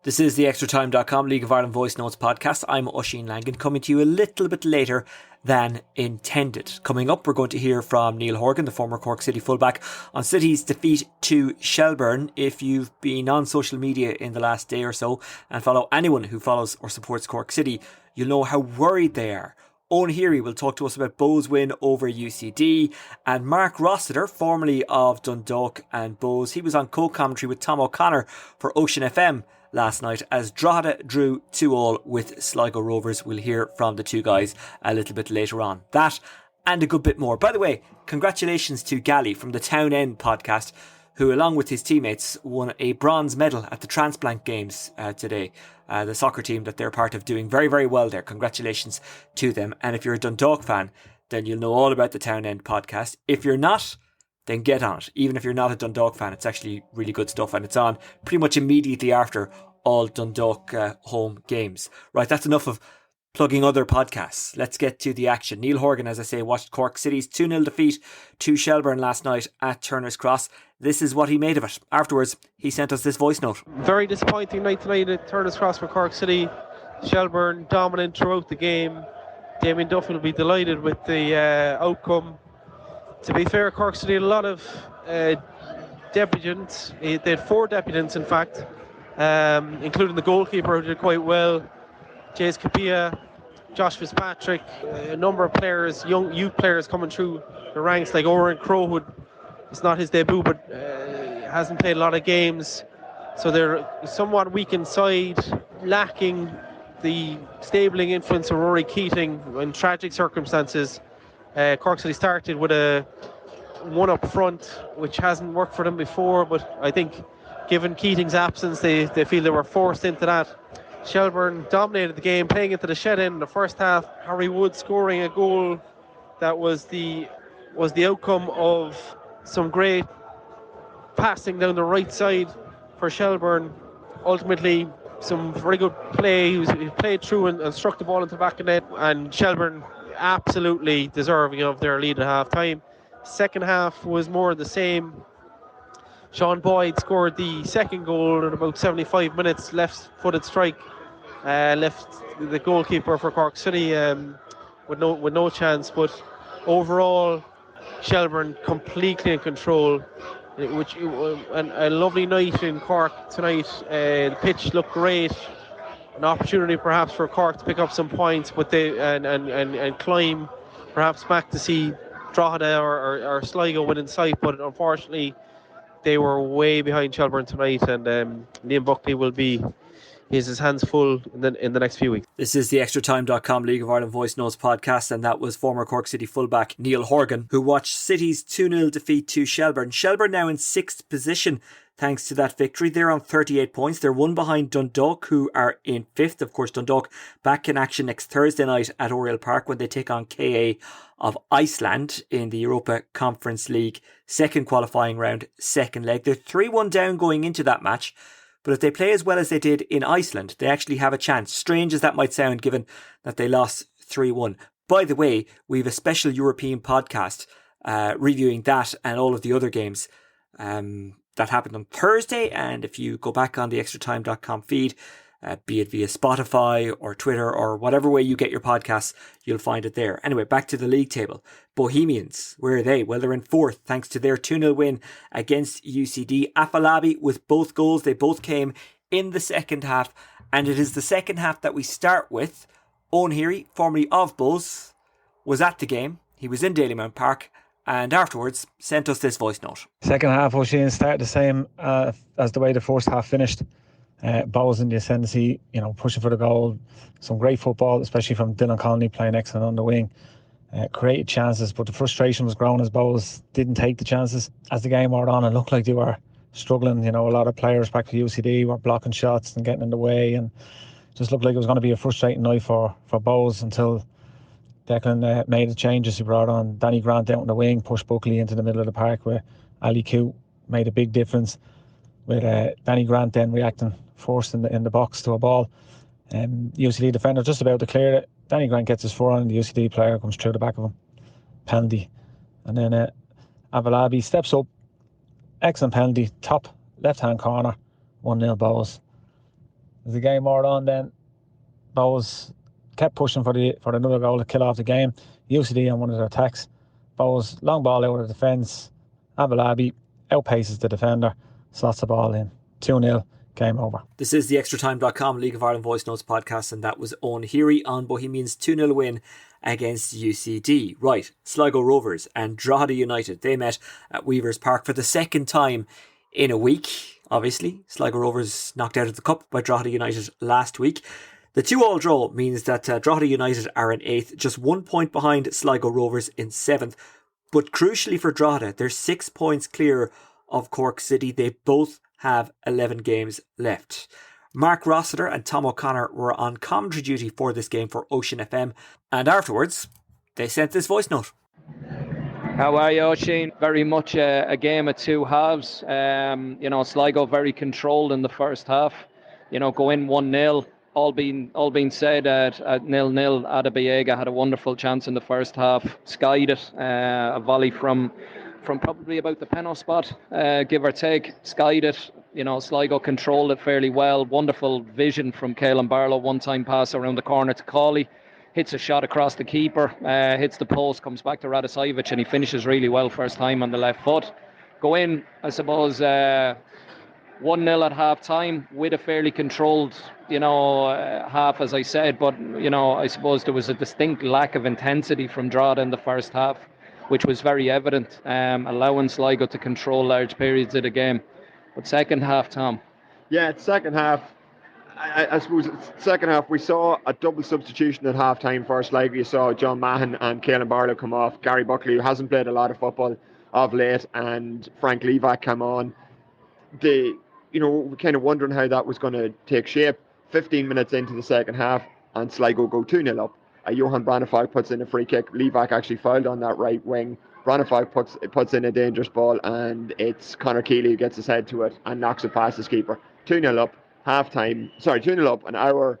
This is the extratime.com League of Ireland Voice Notes podcast. I'm Oisin Langan, coming to you a little bit later than intended. Coming up, we're going to hear from Neal Horgan, the former Cork City fullback, on City's defeat to Shelbourne. If you've been on social media in the last day or so and follow anyone who follows or supports Cork City, you'll know how worried they are. Owen Heary will talk to us about Bohs' win over UCD, and Mark Rossiter, formerly of Dundalk and Bohs, he was on co-commentary with Tom O'Connor for Ocean FM last night as Drogheda drew 2-2 with Sligo Rovers. We'll hear from the two guys a little bit later on. That and a good bit more. By the way, congratulations to Gally from the Town End podcast, who along with his teammates won a bronze medal at the Transplant Games today. The soccer team that they're part of doing very, very well there. Congratulations to them. And if you're a Dundalk fan, then you'll know all about the Town End podcast. If you're not, then get on it. Even if you're not a Dundalk fan, it's actually really good stuff, and it's on pretty much immediately after all Dundalk home games. Right, that's enough of plugging other podcasts. Let's get to the action. Neal Horgan, as I say, watched Cork City's 2-0 defeat to Shelbourne last night at Turner's Cross. This is what he made of it. Afterwards, he sent us this voice note. Very disappointing night tonight at Turner's Cross for Cork City. Shelbourne dominant throughout the game. Damien Duffy will be delighted with the outcome. To be fair, Cork City had a lot of debutants. They had 4 debutants, in fact, including the goalkeeper, who did quite well. Jace Kapia, Josh Fitzpatrick, a number of players, young youth players coming through the ranks, like Oren Crow, it's not his debut, but hasn't played a lot of games. So they're somewhat weak inside, lacking the stabling influence of Rory Keating in tragic circumstances. Cork City started with a one up front, which hasn't worked for them before, but I think given Keating's absence, they feel they were forced into that. Shelbourne dominated the game, playing into the shed end in the first half. Harry Wood scoring a goal that was the outcome of some great passing down the right side for Shelbourne. Ultimately, some very good play. He played through and struck the ball into the back of net, and Shelbourne absolutely deserving of their lead at half time. Second half was more of the same. Sean Boyd scored the second goal in about 75 minutes, left-footed strike, left the goalkeeper for Cork City with no chance. But overall, Shelbourne completely in control, and a lovely night in Cork tonight. The pitch looked great. An opportunity perhaps for Cork to pick up some points, but and climb perhaps back to see Drogheda or Sligo win sight. But unfortunately, they were way behind Shelbourne tonight, and Liam Buckley will be his hands full in the next few weeks. This is the extratime.com League of Ireland Voice Notes podcast, and that was former Cork City fullback Neal Horgan, who watched City's 2-0 defeat to Shelbourne. Shelbourne now in 6th position thanks to that victory. They're on 38 points. They're one behind Dundalk, who are in 5th. Of course, Dundalk back in action next Thursday night at Oriel Park when they take on KA of Iceland in the Europa Conference League second qualifying round, second leg. They're 3-1 down going into that match, but if they play as well as they did in Iceland, they actually have a chance. Strange as that might sound, given that they lost 3-1. By the way, we have a special European podcast reviewing that and all of the other games that happened on Thursday. And if you go back on the extratime.com feed, be it via Spotify or Twitter or whatever way you get your podcasts, you'll find it there. Anyway, back to the league table. Bohemians, where are they? Well, they're in 4th thanks to their 2-0 win against UCD. Afalabi with both goals. They both came in the second half, and it is the second half that we start with. Owen Heary, formerly of Bohs, was at the game. He was in Dalymount Park, and afterwards sent us this voice note. Second half, Oisin, started the same as the way the first half finished. Bohs in the ascendancy, pushing for the goal. Some great football, especially from Dylan Connolly playing excellent on the wing. Created chances, but the frustration was growing as Bohs didn't take the chances. As the game wore on, it looked like they were struggling. A lot of players back for UCD were blocking shots and getting in the way, and just looked like it was going to be a frustrating night for Bohs until Declan made the changes. He brought on Danny Grant down on the wing, pushed Buckley into the middle of the park where Ali Coote made a big difference, with Danny Grant then reacting first in the box to a ball. UCD defender just about to clear it. Danny Grant gets his forearm, and the UCD player comes through the back of him. Penalty. And then Avalabi steps up. Excellent penalty. Top left-hand corner. 1-0 Bohs. As the game wore on, then Bows kept pushing for another goal to kill off the game. UCD on one of their attacks. Bows, long ball out of the defence. Abalabi outpaces the defender, slots the ball in. 2-0, game over. This is the extratime.com League of Ireland Voice Notes podcast, and that was Owen Heary on Bohemians' 2-0 win against UCD. Right, Sligo Rovers and Drogheda United, they met at Weavers Park for the second time in a week. Obviously, Sligo Rovers knocked out of the cup by Drogheda United last week. The 2-2 draw means that Drogheda United are in 8th, just 1 point behind Sligo Rovers in 7th. But crucially for Drogheda, they're 6 points clear of Cork City. They both have 11 games left. Mark Rossiter and Tom O'Connor were on commentary duty for this game for Ocean FM, and afterwards they sent this voice note. How are you, Oisin? Very much a game of two halves. Sligo very controlled in the first half. Go in 1-0. All being said, at 0-0, Adebayoga had a wonderful chance in the first half. Skied it, a volley from probably about the penalty spot, give or take. Skied it. Sligo controlled it fairly well. Wonderful vision from Caelan Barlow. One-time pass around the corner to Cawley. Hits a shot across the keeper. Hits the post. Comes back to Radosavljevic, and he finishes really well first time on the left foot. Go in, I suppose, 1-0 at half time with a fairly controlled, half, as I said. But, I suppose there was a distinct lack of intensity from Drogheda in the first half, which was very evident, allowing Sligo to control large periods of the game. But second half, Tom? Yeah, second half. I suppose second half we saw a double substitution at half time for Sligo. You saw John Mahon and Caelan Barlow come off. Gary Buckley, who hasn't played a lot of football of late, and Frank Levac come on. We're kind of wondering how that was going to take shape. 15 minutes into the second half, and Sligo go 2-0 up. Johan Branifag puts in a free kick. Levac actually fouled on that right wing. Branifag puts in a dangerous ball, and it's Conor Keeley who gets his head to it and knocks it past his keeper. 2-0 up, 2-0 up, an hour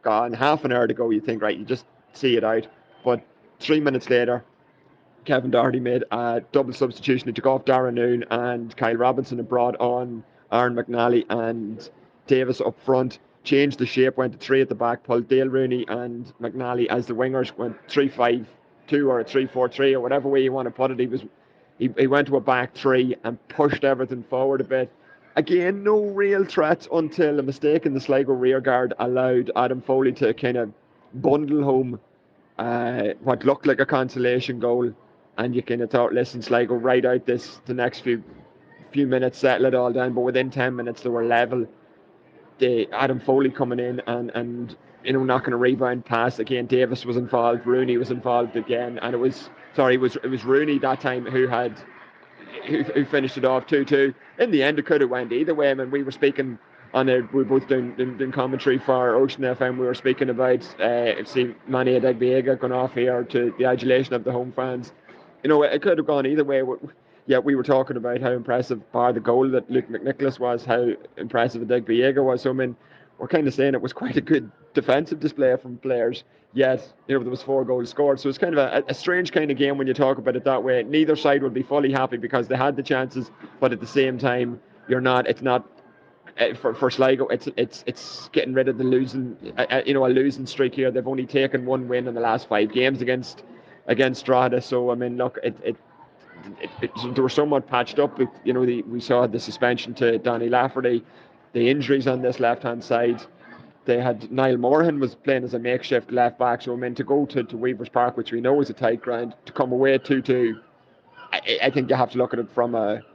gone, half an hour to go. You think, right, you just see it out. But 3 minutes later, Kevin Doherty made a double substitution. He took off Darren Noon and Kyle Robinson and brought on Aaron McNally and Davis up front. Changed the shape, went to 3 at the back, pulled Dale Rooney and McNally as the wingers, went 3-5-2 or a 3-4-3 or whatever way you want to put it. He went to a back 3 and pushed everything forward a bit. Again, no real threats until a mistake in the Sligo rearguard allowed Adam Foley to kind of bundle home what looked like a consolation goal. And you kind of thought, listen, Sligo, ride out the next few minutes, settle it all down. But within 10 minutes, they were level. Adam Foley coming in and knocking a rebound pass again. Davis was involved. Rooney was involved again, and it was Rooney that time who finished it off 2-2. In the end, it could have went either way. I mean, we were speaking on it. We were both doing commentary for Ocean FM. We were speaking about Manny Adebayoga going off here to the adulation of the home fans. It could have gone either way. Yeah, we were talking about how impressive, bar the goal, that Luke McNicholas was, how impressive Adebayoga was. So, I mean, we're kind of saying it was quite a good defensive display from players, yet, there was 4 goals scored. So it's kind of a strange kind of game when you talk about it that way. Neither side will be fully happy because they had the chances, but at the same time, it's not, for Sligo, it's getting rid of the losing, a losing streak here. They've only taken 1 win in the last 5 games against Drogheda. So, I mean, look, they were somewhat patched up. We saw the suspension to Donny Lafferty, the injuries on this left-hand side. They had Niall Morahan was playing as a makeshift left back. So, I mean, to go to Weavers Park, which we know is a tight ground, to come away 2-2, I think you have to look at it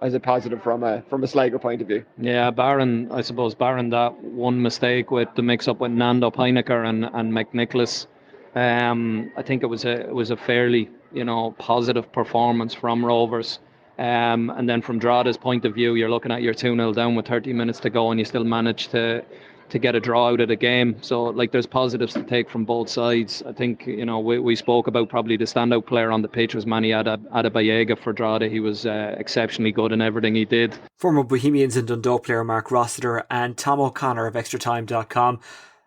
as a positive from a Sligo point of view. Yeah, barring that one mistake with the mix-up with Nando Heinecker and McNicholas, I think it was a fairly positive performance from Rovers. And then from Drogheda's point of view, you're looking at your 2-0 down with 30 minutes to go, and you still manage to get a draw out of the game. So, there's positives to take from both sides. I think, we spoke about probably the standout player on the pitch was Manny Adebayoga for Drogheda. He was exceptionally good in everything he did. Former Bohemians and Dundalk player Mark Rossiter and Tom O'Connor of extratime.com,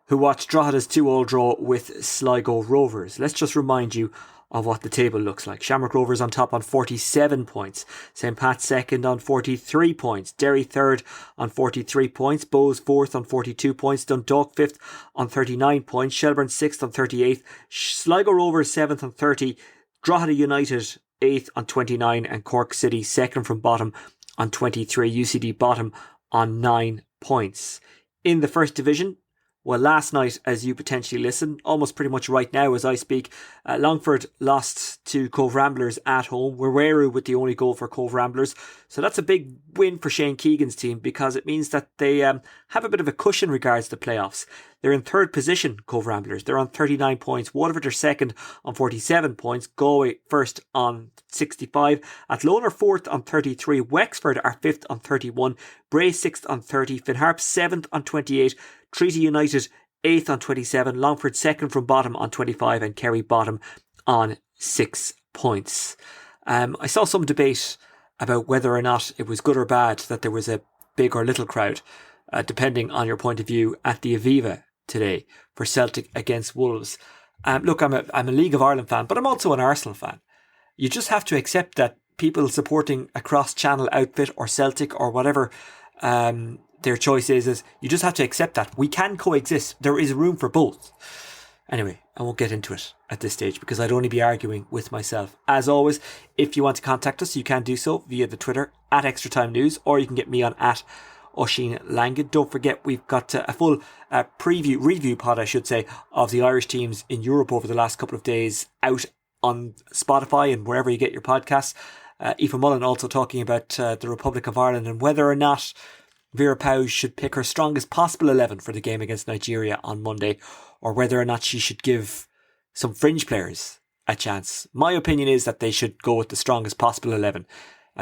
who watched Drogheda's 2-2 draw with Sligo Rovers. Let's just remind you of what the table looks like. Shamrock Rovers on top on 47 points. St. Pat's second on 43 points. Derry third on 43 points. Bows fourth on 42 points. Dundalk fifth on 39 points. Shelbourne sixth on 38. Sligo Rovers seventh on 30. Drogheda United eighth on 29. And Cork City second from bottom on 23. UCD bottom on 9 points. In the first division, well, last night, as you potentially listen, almost pretty much right now as I speak, Longford lost to Cove Ramblers at home. Werweru with the only goal for Cove Ramblers. So that's a big win for Shane Keegan's team, because it means that they have a bit of a cushion regards to the playoffs. They're in third position, Cove Ramblers. They're on 39 points. Waterford are second on 47 points. Galway first on 65. Athlone are fourth on 33. Wexford are fifth on 31. Bray sixth on 30. Finn Harp seventh on 28. Treaty United 8th on 27, Longford second from bottom on 25, and Kerry bottom on 6 points. I saw some debate about whether or not it was good or bad that there was a big or little crowd, depending on your point of view, at the Aviva today for Celtic against Wolves. Look, I'm a League of Ireland fan, but I'm also an Arsenal fan. You just have to accept that people supporting a cross-channel outfit or Celtic or whatever their choice is you just have to accept that. We can coexist. There is room for both. Anyway, I won't get into it at this stage because I'd only be arguing with myself. As always, if you want to contact us, you can do so via the Twitter at Extra Time News, or you can get me on at Oisin Langan. Don't forget, we've got a full review pod, I should say, of the Irish teams in Europe over the last couple of days out on Spotify and wherever you get your podcasts. Aoife Mullen also talking about the Republic of Ireland and whether or not Vera Pauw should pick her strongest possible 11 for the game against Nigeria on Monday, or whether or not she should give some fringe players a chance. My opinion is that they should go with the strongest possible 11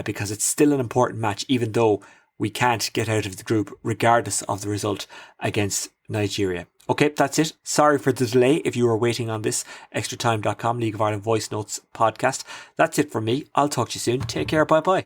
because it's still an important match, even though we can't get out of the group regardless of the result against Nigeria. Okay, that's it. Sorry for the delay if you were waiting on this. Extratime.com, League of Ireland Voice Notes podcast. That's it from me. I'll talk to you soon. Take care. Bye bye.